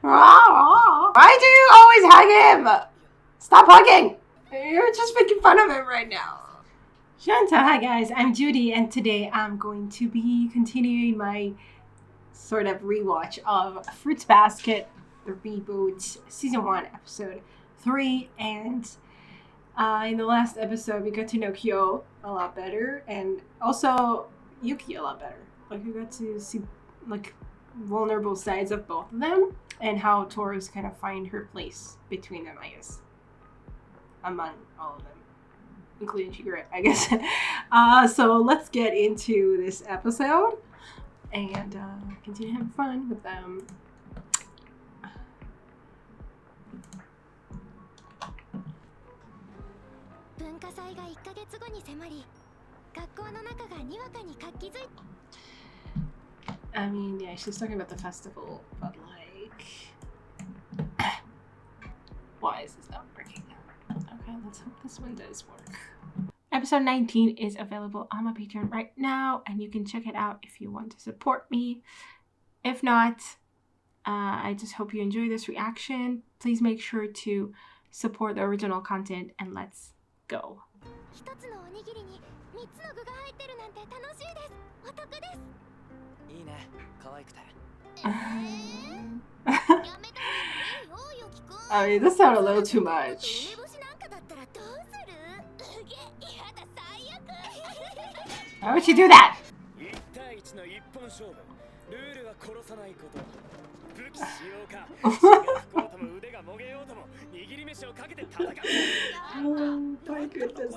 Why do you always hug him? Stop hugging! You're just making fun of him right now. Shanta, hi guys, I'm Judy, and today I'm going to be continuing my sort of rewatch of Fruits Basket, the reboot, season 1, episode 3, and in the last episode we got to know Kyou a lot better, and also Yuki a lot better. Like, we got to see like vulnerable sides of both of them, and how Tooru's kind of find her place between them, I guess, among all of them, including Shigure, I guess. So let's get into this episode and continue having fun with them. I mean, yeah, she's talking about the festival, but like, why is this not working? Okay, let's hope this one does work. Episode 19 is available on my Patreon right now, and you can check it out if you want to support me. If not, I just hope you enjoy this reaction. Please make sure to support the original content, and let's go. I mean, this sounded a little too much. Why would you do that? Oh my goodness.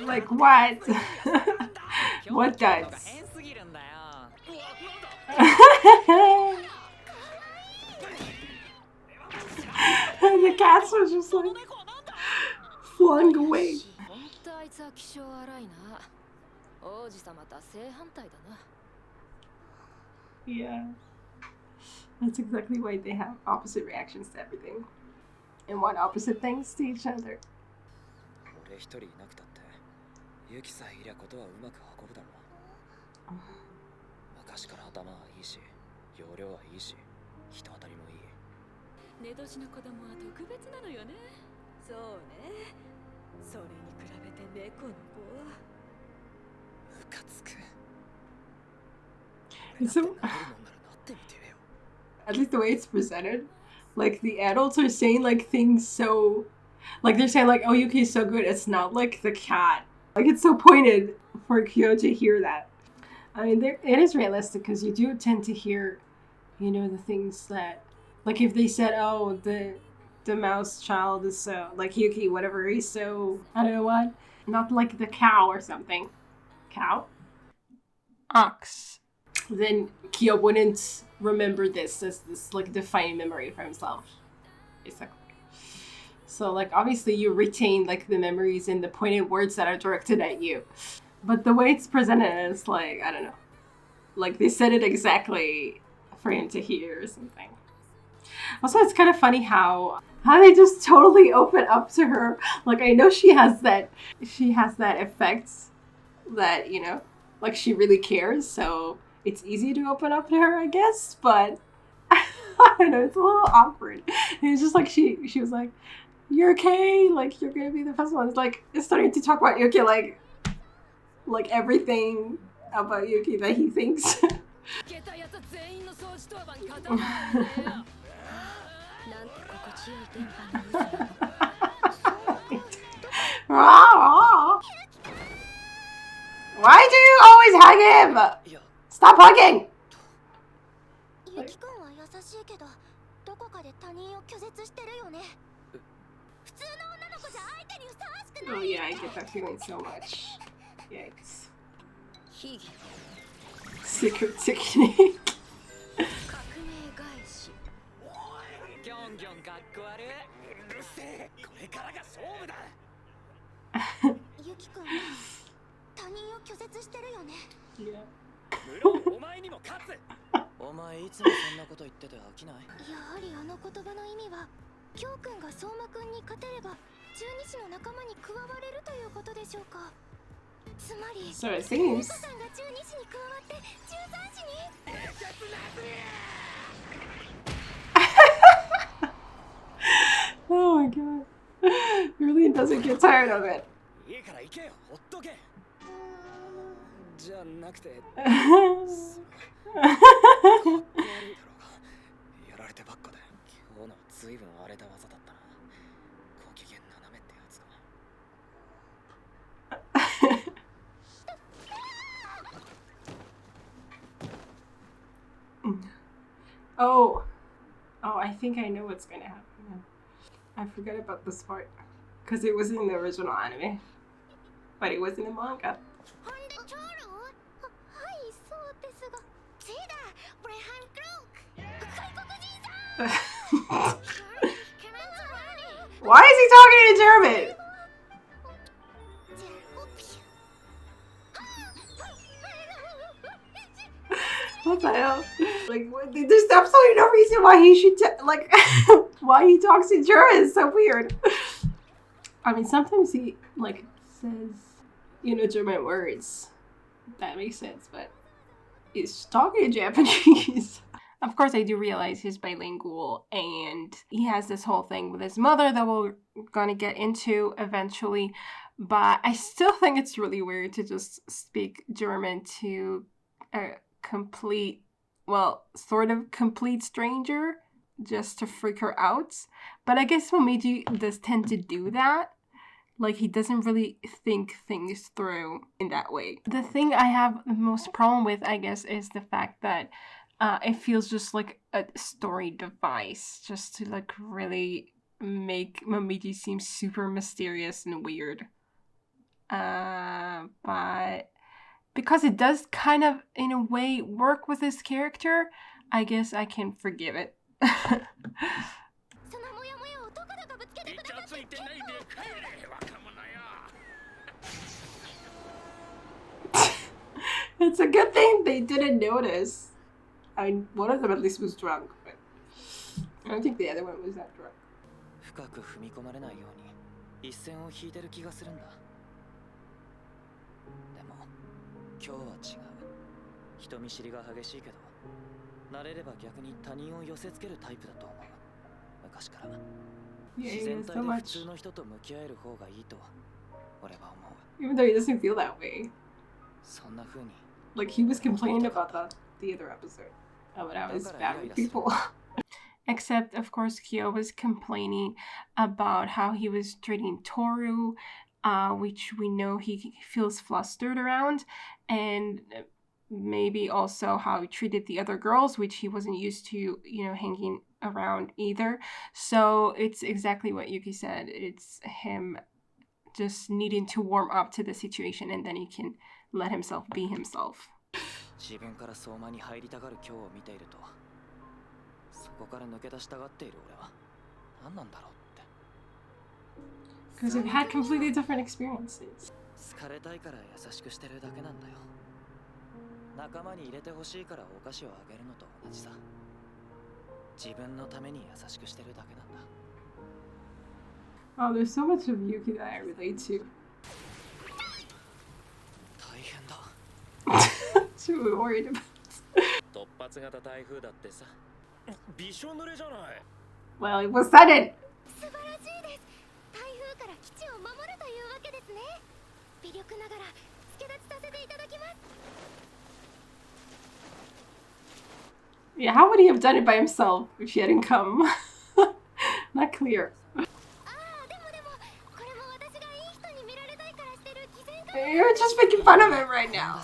Like what? What does? And the cats were just like flung away. Yeah. That's exactly why they have opposite reactions to everything. And want opposite things to each other. So, at least the way it's presented, like the adults are saying like things so, like they're saying like, oh, Yuki's so good. It's not like the cat. Like, it's so pointed for Kyou to hear that. I mean, it is realistic because you do tend to hear, you know, the things that, like if they said, oh, the mouse child is so, like Yuki, whatever, he's so, I don't know what, not like the cow or something. Cow? Ox. Then Kyou wouldn't remember this as this like defining memory for himself. Exactly. So like obviously you retain like the memories and the pointed words that are directed at you. But the way it's presented is like, I don't know. Like they said it exactly for him to hear or something. Also, it's kind of funny how they just totally open up to her. Like, I know she has that effect that, you know, like she really cares, so it's easy to open up to her, I guess, but I don't know, it's a little awkward. And it's just like she was like, you're okay, like you're gonna be the first one. It's like it's starting to talk about Yuki like everything about Yuki that he thinks. Why do you always hug him? Stop hugging! Oh yeah, I get that feeling so much. Yikes. Secret technique. Yeah. お前いつもそんなこと言ってて飽きない？やはりあの言葉の意味は、京くんが相馬くんに勝てれば、十二支の仲間に加われるということでしょうか。So it seems. Oh my god. He really doesn't get tired of it. Oh, I think I know what's gonna happen now. I forgot about this part because it was in the original anime, but it was in the manga. Honda Tooru? Why is he talking in German? What the hell? Like, there's absolutely no reason why he should why he talks in German. It's so weird. I mean, sometimes he like says, German words. That makes sense, but he's talking in Japanese. Of course, I do realize he's bilingual, and he has this whole thing with his mother that we're gonna get into eventually. But I still think it's really weird to just speak German to a sort of complete stranger just to freak her out. But I guess Momiji does tend to do that. Like, he doesn't really think things through in that way. The thing I have the most problem with, I guess, is the fact that it feels just like a story device, just to like really make Momiji seem super mysterious and weird. But because it does kind of, in a way, work with his character, I guess I can forgive it. It's a good thing they didn't notice. I mean, one of them at least was drunk, but I don't think the other one was that drunk. Yeah, so much. Even though he doesn't feel that way. Like, he was complaining about the other episode. About how he's bad with people. Except, of course, Kyou was complaining about how he was treating Tooru, which we know he feels flustered around, and maybe also how he treated the other girls, which he wasn't used to, hanging around either. So it's exactly what Yuki said. It's him just needing to warm up to the situation, and then he can let himself be himself. Because we've had completely different experiences. Oh, there's so much of Yuki that I relate to. Too worried about Well, it was sudden. Yeah, how would he have done it by himself if he hadn't come? Not clear. You're just making fun of him right now.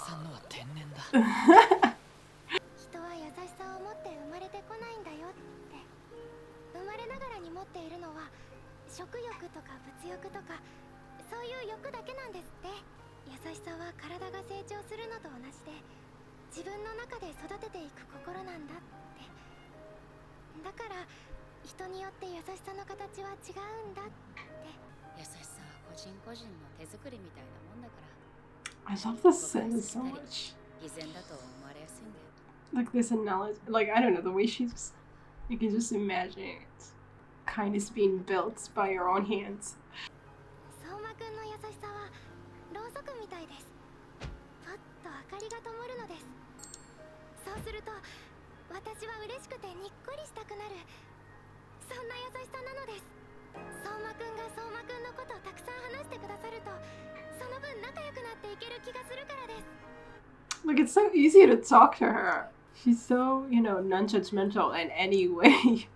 I love this sentence so much. Like this knowledge, like I don't know, the way she's, you can just imagine it. Kindness being built by your own hands. りが灯るのです。そうすると私は嬉しくてにっこりしたくなる、そんな優しさなのです。相馬くんが相馬くんのことをたくさん話してくださると、その分仲良くなっていける気がするからです。 Like, it's so easy to talk to her. She's so, you know, non-judgmental in any way.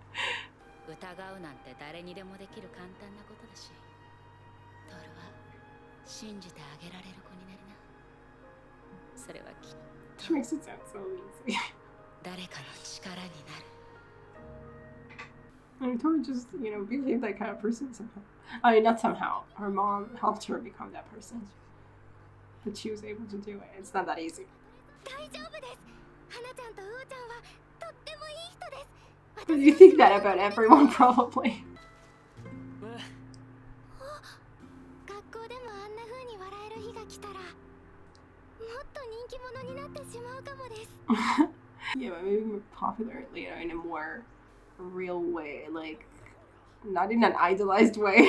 疑うなんて誰にでもできる簡単なことだし、トールは信じてあげられる子になりな。それはきっと She makes it sound so easy. 誰かの力になる。 And Tori just, you know, became that kind of person somehow. I mean, not somehow. Her mom helped her become that person. But she was able to do it. It's not that easy. 大丈夫です。花ちゃんとウオちゃんはとってもいい人です。 But you think that about everyone, probably. 学校でもあんな風に笑える日が来たら、もっと人気者になってしまうかもです。 Yeah, but maybe more popular, you know, in a more real way. Like, not in an idolized way.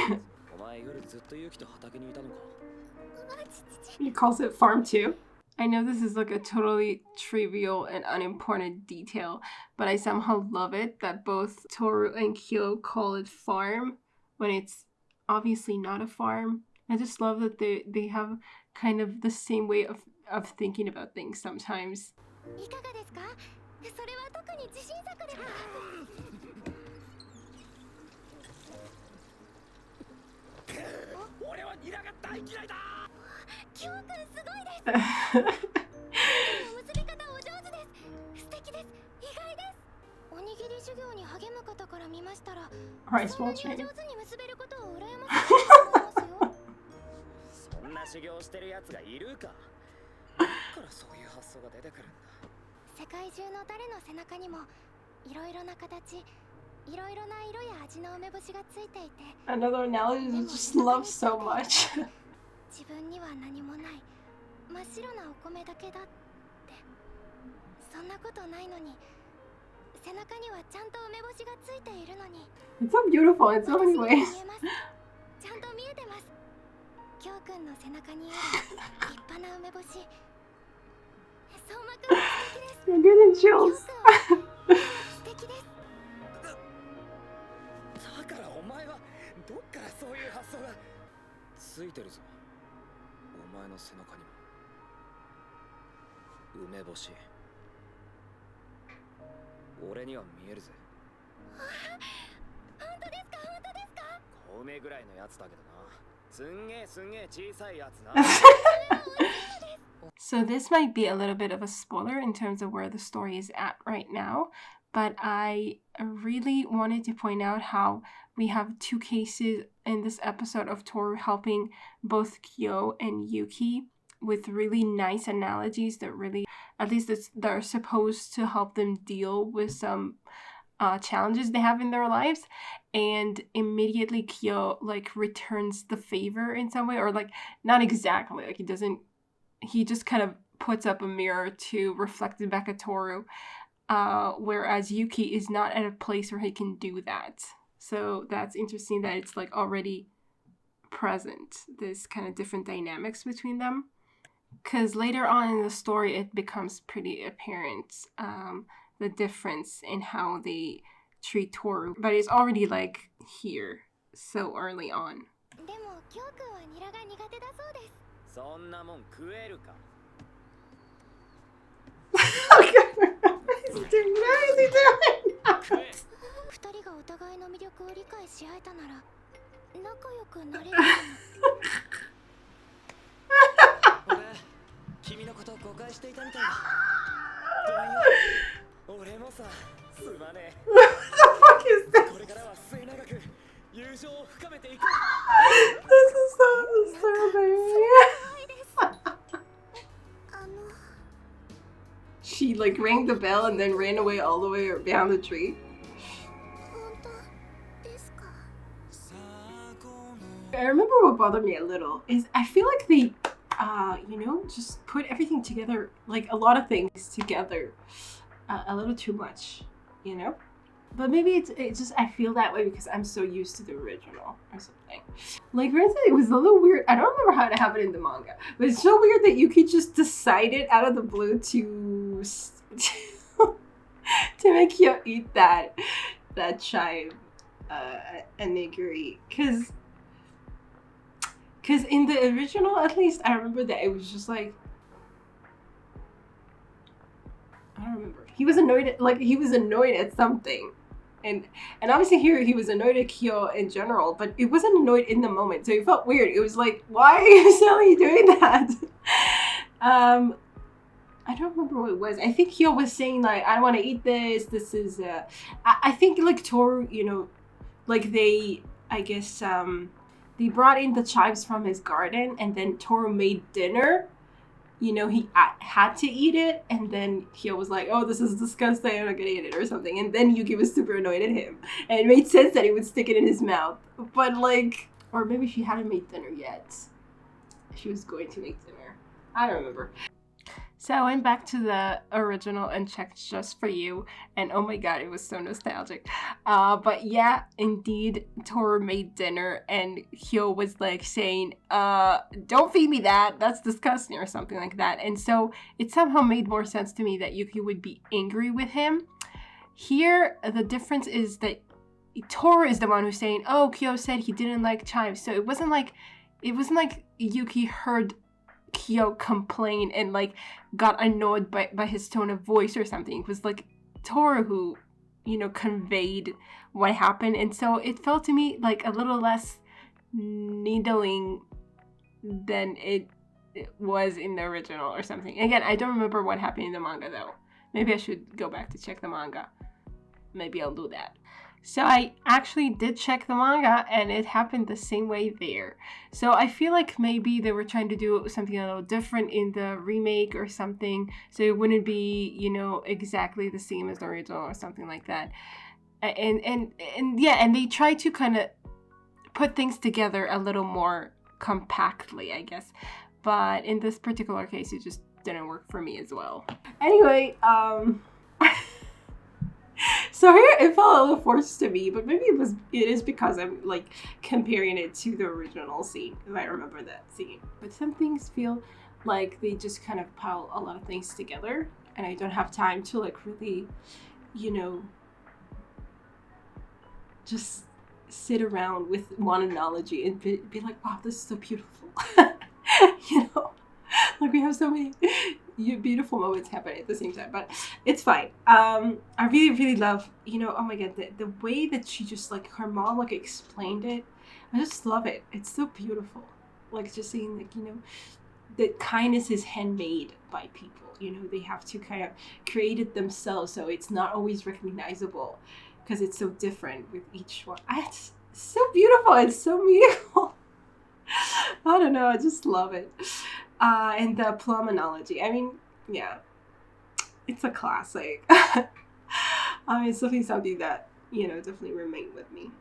He calls it farm too. I know this is like a totally trivial and unimportant detail, but I somehow love it that both Toru and Kyou call it farm when it's obviously not a farm. I just love that they have kind of the same way of thinking about things sometimes. いかがですか？それは特に自信作で。俺はニラが大嫌いだ。キョウくんすごいです。結び方お上手です。素敵です。意外です。おにぎり授業に励む方から見ましたら、そんなに上手に結べることを羨ましいと思いますよ。そんな修行してるやつがいるか。だからそういう発想が出てくるんだ。世界中の誰の背中にもいろいろな形、いろいろな色や味の梅干しがついていて。Another analogy I just love so much. 自分には何もない真っ白なお米だけだって、そんなことないのに、背中にはちゃんと梅干しがついているのに。 It's so beautiful in so many ways. ちゃんと見えてます。キョウくんの背中にある立派な梅干し。相馬くん素敵です。 You're getting chills. 素敵です。だからお前はどっからそういう発想がついてるぞ。お前の背中にも梅干し。俺には見えるぜ。本当ですか？本当ですか？小梅ぐらいのやつだけどな。すんげえ小さいやつな。So this might be a little bit of a spoiler in terms of where the story is at right now, but I really wanted to point out how we have two cases in this episode of Toru helping both Kyou and Yuki with really nice analogies that really, at least they're supposed to help them deal with some challenges they have in their lives. And immediately Kyou like returns the favor in some way, or like not exactly, like he just kind of puts up a mirror to reflect it back at Toru, whereas Yuki is not at a place where he can do that. So that's interesting that it's like already present, this kind of different dynamics between them. Because later on in the story, it becomes pretty apparent, the difference in how they treat Toru. But it's already like here, so early on. でもキョウくんはニラが苦手だそうです。そんなもん食えるか。What is he doing? 二人がお互いの魅力を理解し合えたなら仲良くなれるかも。俺、君のことを誤解していたみたいだ。ごめんよ。俺もさ、すまねえ。What the fuck is this? これからは末永く友情を深めていく。This is so disturbing. She like rang the bell and then ran away all the way behind the tree. I remember what bothered me a little is I feel like they, just put everything together, like a lot of things together, a little too much, you know? But maybe it's just I feel that way because I'm so used to the original or something. Like for instance, it was a little weird. I don't remember how it happened in the manga, but it's so weird that Yuki just decided out of the blue to to make you eat that chive onigiri because in the original, at least, I remember that it was just like, I don't remember. He was annoyed at something. And obviously here he was annoyed at Kyou in general, but it wasn't annoyed in the moment. So it felt weird. It was like, why are you suddenly doing that? I don't remember what it was. I think Kyou was saying like, I don't want to eat this. This is, I think like Tooru, you know, like they brought in the chives from his garden and then Tooru made dinner. You know, he had to eat it, and then Kyou was like, oh, this is disgusting, I'm not gonna eat it, or something. And then Yuki was super annoyed at him. And it made sense that he would stick it in his mouth. But like, or maybe she hadn't made dinner yet. She was going to make dinner. I don't remember. So I went back to the original and checked just for you, and oh my god, it was so nostalgic. But yeah, indeed, Tooru made dinner, and Kyou was like saying, don't feed me that, that's disgusting, or something like that. And so it somehow made more sense to me that Yuki would be angry with him. Here, the difference is that Tooru is the one who's saying, oh, Kyou said he didn't like chives. So it wasn't like Yuki heard Kyou complain and like got annoyed by his tone of voice or something. It was like Tooru who, you know, conveyed what happened, and so it felt to me like a little less needling than it was in the original or something. Again, I don't remember what happened in the manga though. Maybe I should go back to check the manga. Maybe I'll do that. So I actually did check the manga, and it happened the same way there. So I feel like maybe they were trying to do something a little different in the remake or something, so it wouldn't be, you know, exactly the same as the original or something like that. And yeah, and they tried to kind of put things together a little more compactly, I guess. But in this particular case, it just didn't work for me as well. Anyway, so here it felt a little forced to me, but maybe it is because I'm like comparing it to the original scene, if I remember that scene. But some things feel like they just kind of pile a lot of things together, and I don't have time to like really, you know, just sit around with one analogy and be like, wow, this is so beautiful. You know, like we have so many beautiful moments happening at the same time, but it's fine. I really love, you know, oh my god, the way that she just like her mom like explained it. I just love it. It's so beautiful. Like just seeing like, you know, that kindness is handmade by people. You know, they have to kind of create it themselves, so it's not always recognizable because it's so different with each one. It's so beautiful. It's so meaningful. I don't know. I just love it. And the Plum analogy. I mean, yeah, it's a classic. I mean, it's definitely something that, you know, definitely remained with me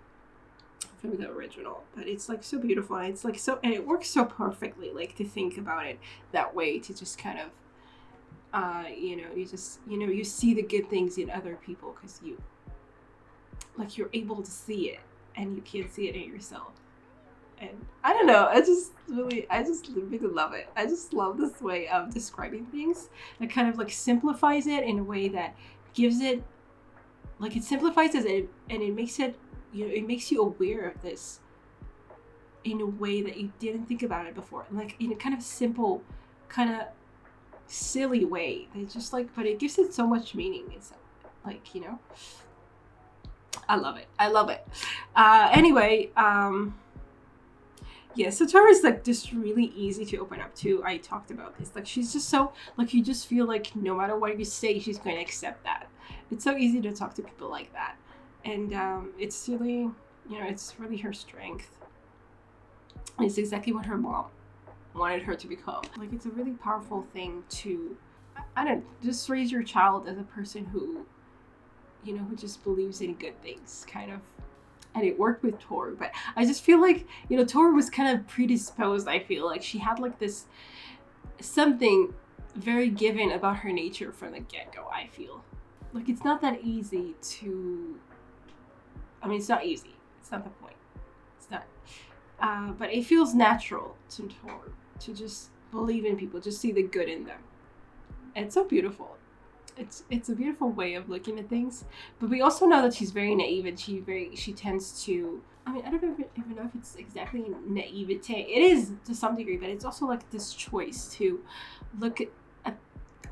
from the original. But it's like so beautiful. And it's like so, and it works so perfectly. Like to think about it that way, to just kind of, you know, you just, you know, you see the good things in other people because you, like, you're able to see it, and you can't see it in yourself. And I don't know, I just really love it. I just love this way of describing things that kind of like simplifies it in a way that gives it, like it simplifies it and it makes it, you know, it makes you aware of this in a way that you didn't think about it before. Like in a kind of simple, kind of silly way. It's just like, but it gives it so much meaning. It's like, you know, I love it. I love it. Anyway, yeah, so Tara's like just really easy to open up to. I talked about this. Like she's just so, like you just feel like no matter what you say, she's going to accept that. It's so easy to talk to people like that. And it's really, you know, it's really her strength. It's exactly what her mom wanted her to become. Like it's a really powerful thing to, I don't know, just raise your child as a person who, you know, who just believes in good things, kind of. And it worked with Tooru, but I just feel like, you know, Tooru was kind of predisposed. I feel like she had like this, something very given about her nature from the get-go, I feel. Like it's not that easy to I mean, it's not easy. It's not the point. It's not. But it feels natural to Toru to just believe in people, just see the good in them. And it's so beautiful. It's a beautiful way of looking at things. But we also know that she's very naive, and she tends to. I mean, I don't even know if it's exactly naivete. It is to some degree, but it's also like this choice to look at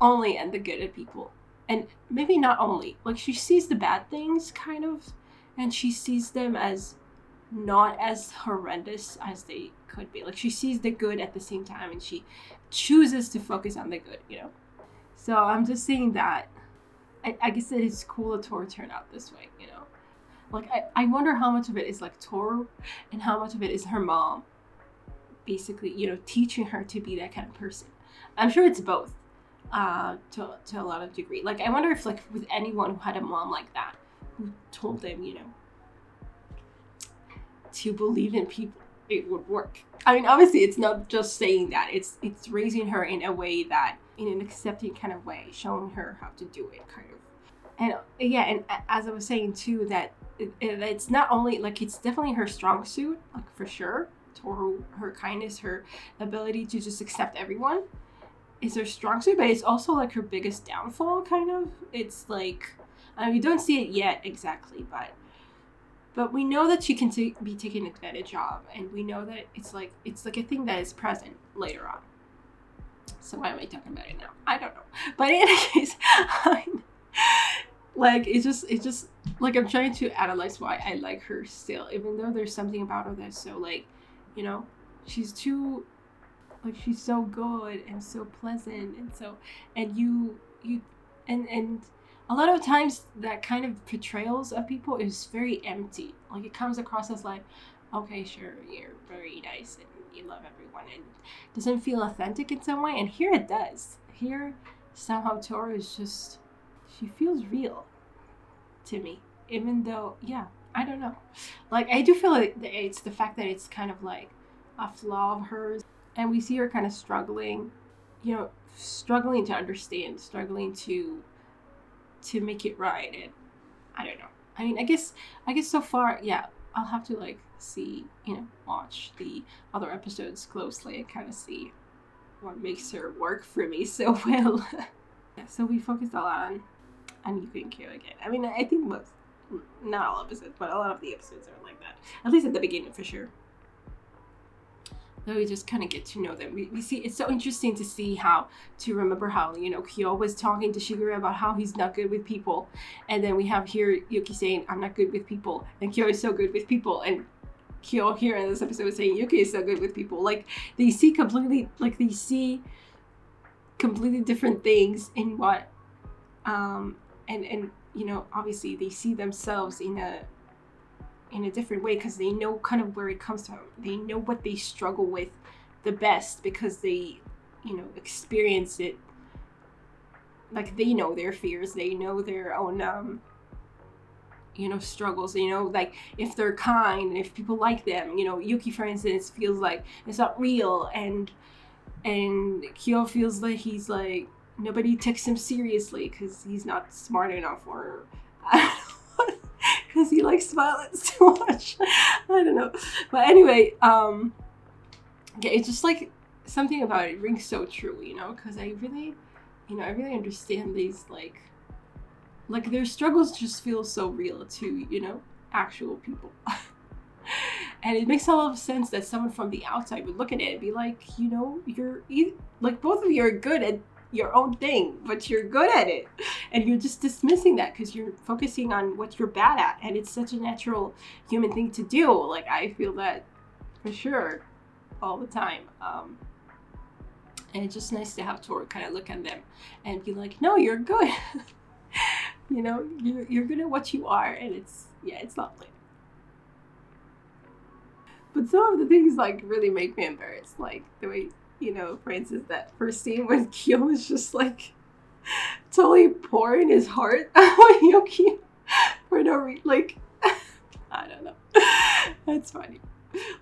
only at the good in people. And maybe not only. Like, she sees the bad things, kind of, and she sees them as not as horrendous as they could be. Like, she sees the good at the same time, and she chooses to focus on the good, you know? So I'm just saying that I guess it is cool that Toru turned out this way, you know? Like, I wonder how much of it is, like, Toru and how much of it is her mom basically, you know, teaching her to be that kind of person. I'm sure it's both to a lot of degree. Like, I wonder if, like, with anyone who had a mom like that, who told them, you know, to believe in people, it would work. I mean, obviously, it's not just saying that. It's raising her in a way that, in an accepting kind of way, showing her how to do it, kind of. And yeah, and as I was saying too, that it's not only, like, it's definitely her strong suit, like, for sure. Toru, her kindness, her ability to just accept everyone is her strong suit, but it's also, like, her biggest downfall, kind of. It's like, I mean, we don't see it yet exactly, but we know that she can be taken advantage of, and we know that it's like a thing that is present later on. So why am I talking about it now? I don't know. But in any case, like, it's just like, I'm trying to analyze why I like her still, even though there's something about her that's so, like, you know, she's too, like, she's so good and so pleasant, and so, and you and a lot of times that kind of portrayals of people is very empty. Like, it comes across as like, okay, sure, you're very nice and you love everyone, and it doesn't feel authentic in some way. And here it does. Here, somehow Toru is just, she feels real to me, even though, yeah, I don't know. Like, I do feel like it's the fact that it's kind of like a flaw of hers, and we see her kind of struggling, you know, struggling to understand, struggling to make it right. And I don't know. I mean, I guess so far, yeah, I'll have to, like, see, you know, watch the other episodes closely and kind of see what makes her work for me so well. Yeah, so we focused a lot on Yuki and Kyou again. I mean, I think most, not all episodes, but a lot of the episodes are like that. At least at the beginning, for sure. Then we just kind of get to know them. We see, it's so interesting to see to remember how, you know, Kyou was talking to Shigure about how he's not good with people. And then we have here Yuki saying, I'm not good with people. And Kyou is so good with people. And Kyou here in this episode is saying Yuki is so good with people. Like, they see completely different things in what, and you know, obviously they see themselves in a different way, because they know kind of where it comes from. They know what they struggle with the best, because they, you know, experience it. Like, they know their fears, they know their own, you know, struggles. You know, like, if they're kind, if people like them, you know, Yuki, for instance, feels like it's not real, and Kyou feels like he's like, nobody takes him seriously because he's not smart enough, or because he likes violence too much. I don't know. But anyway, yeah, it's just like something about it rings so true, you know, because I really understand these, like their struggles just feel so real to, you know, actual people. And it makes a lot of sense that someone from the outside would look at it and be like, you know, like, both of you are good at your own thing, but you're good at it, and you're just dismissing that because you're focusing on what you're bad at, and it's such a natural human thing to do. Like, I feel that for sure all the time, and it's just nice to have Toru kind of look at them and be like, no, you're good. You know, you're good at what you are, and it's lovely. But some of the things, like, really make me embarrassed, like the way, you know, for instance, that first scene when Kyou is just, like, totally pouring his heart on Yuki for no reason. Like, I don't know. That's funny.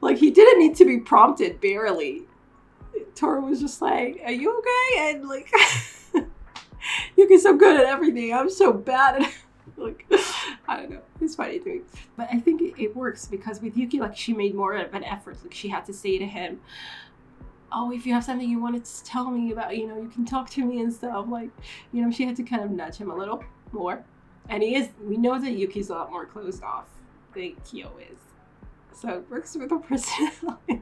Like, he didn't need to be prompted, barely. Toru was just like, are you okay? And, like, Yuki's so good at everything. I'm so bad at it. Like, I don't know. It's funny to me. But I think it works because with Yuki, like, she made more of an effort. Like, she had to say to him, oh, if you have something you wanted to tell me about, you know, you can talk to me and stuff. Like, you know, she had to kind of nudge him a little more. And we know that Yuki's a lot more closed off than Kyou is. So it works with her personality.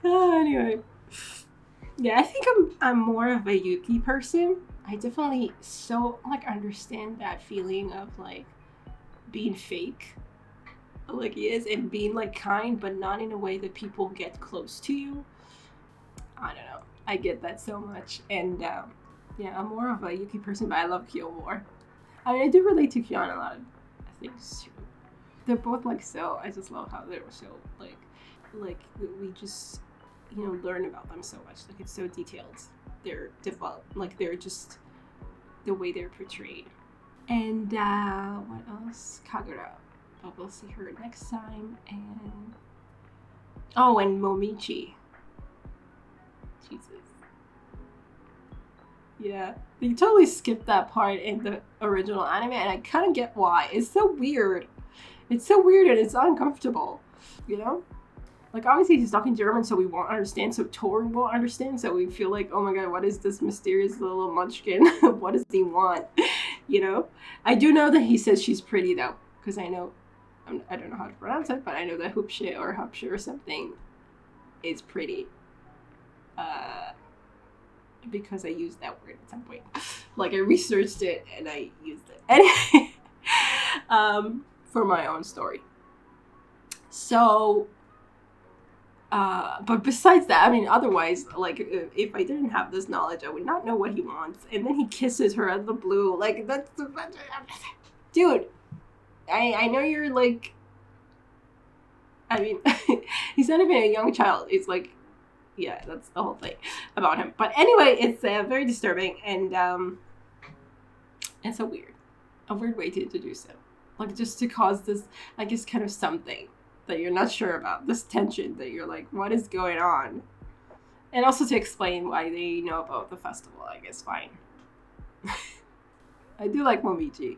Anyway. Yeah, I think I'm more of a Yuki person. I definitely like understand that feeling of like being fake, like he is, and being like kind, but not in a way that people get close to you. I don't know. I get that so much, and yeah, I'm more of a Yuki person, but I love Kyou more. I mean, I do relate to Kyou on a lot of things too. They're both like so. I just love how they're so like we just, you know, learn about them so much. Like, it's so detailed. They're developed, like they're just the way they're portrayed. And what else? Kagura. But we'll see her next time. And and Momiji. Jesus. Yeah, they totally skipped that part in the original anime, and I kind of get why. It's so weird. It's so weird, and it's uncomfortable. You know? Like, obviously he's talking German, so we won't understand, so Tooru won't understand, so we feel like, oh my god, what is this mysterious little munchkin? What does he want? You know? I do know that he says she's pretty, though, because I know, I don't know how to pronounce it, but I know that Hupshe or Hupshe or something is pretty. Because I used that word at some point. Like, I researched it, and I used it. Anyway, for my own story. So... but besides that, I mean, otherwise, like, if I didn't have this knowledge, I would not know what he wants. And then he kisses her out of the blue. Like, that's... Dude, I know you're, like... I mean, he's not even a young child. It's like... Yeah, that's the whole thing about him. But anyway, it's very disturbing. And it's a weird way to introduce him. Like, just to cause this, I guess, kind of something that you're not sure about, this tension that you're like, what is going on? And also to explain why they know about the festival, I guess, fine. I do like Momiji,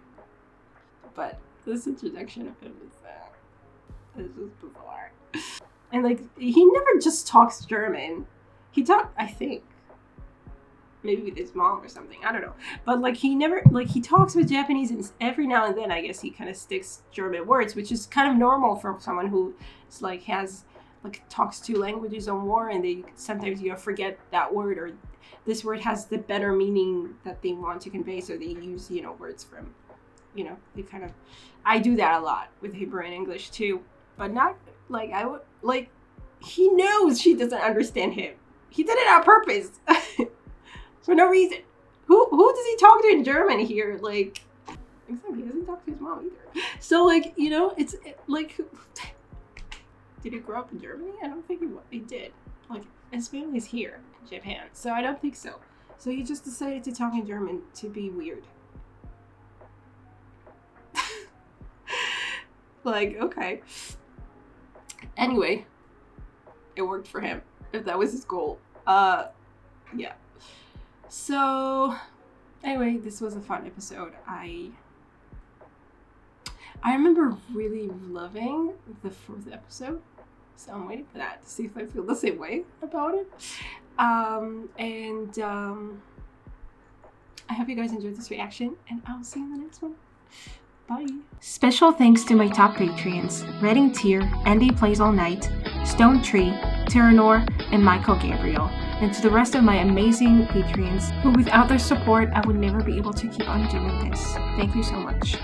but this introduction of him is just bizarre. And like, he never just talks German. I think, maybe with his mom or something, I don't know. But like, he never, like, he talks with Japanese, and every now and then, I guess, he kind of sticks German words, which is kind of normal for someone who is like, talks two languages or more, and they sometimes, you know, forget that word, or this word has the better meaning that they want to convey, so they use, you know, words from, you know, they kind of, I do that a lot with Hebrew and English too, but not, like, I would, like, he knows she doesn't understand him. He did it on purpose. For no reason. Who does he talk to in German here? Like, exactly, he doesn't talk to his mom either. So, like, you know, like, did he grow up in Germany? I don't think he did. Like, his family's here in Japan, so I don't think so. So he just decided to talk in German to be weird. Like, okay. Anyway, it worked for him, if that was his goal. Yeah. So, anyway, this was a fun episode. I remember really loving the 4th episode, so I'm waiting for that to see if I feel the same way about it. I hope you guys enjoyed this reaction, and I'll see you in the next one. Bye. Special thanks to my top Patreons, Redding Tier, Andy Plays All Night, Stone Tree, Terranor, and Michael Gabriel, and to the rest of my amazing Patreons, who without their support, I would never be able to keep on doing this. Thank you so much.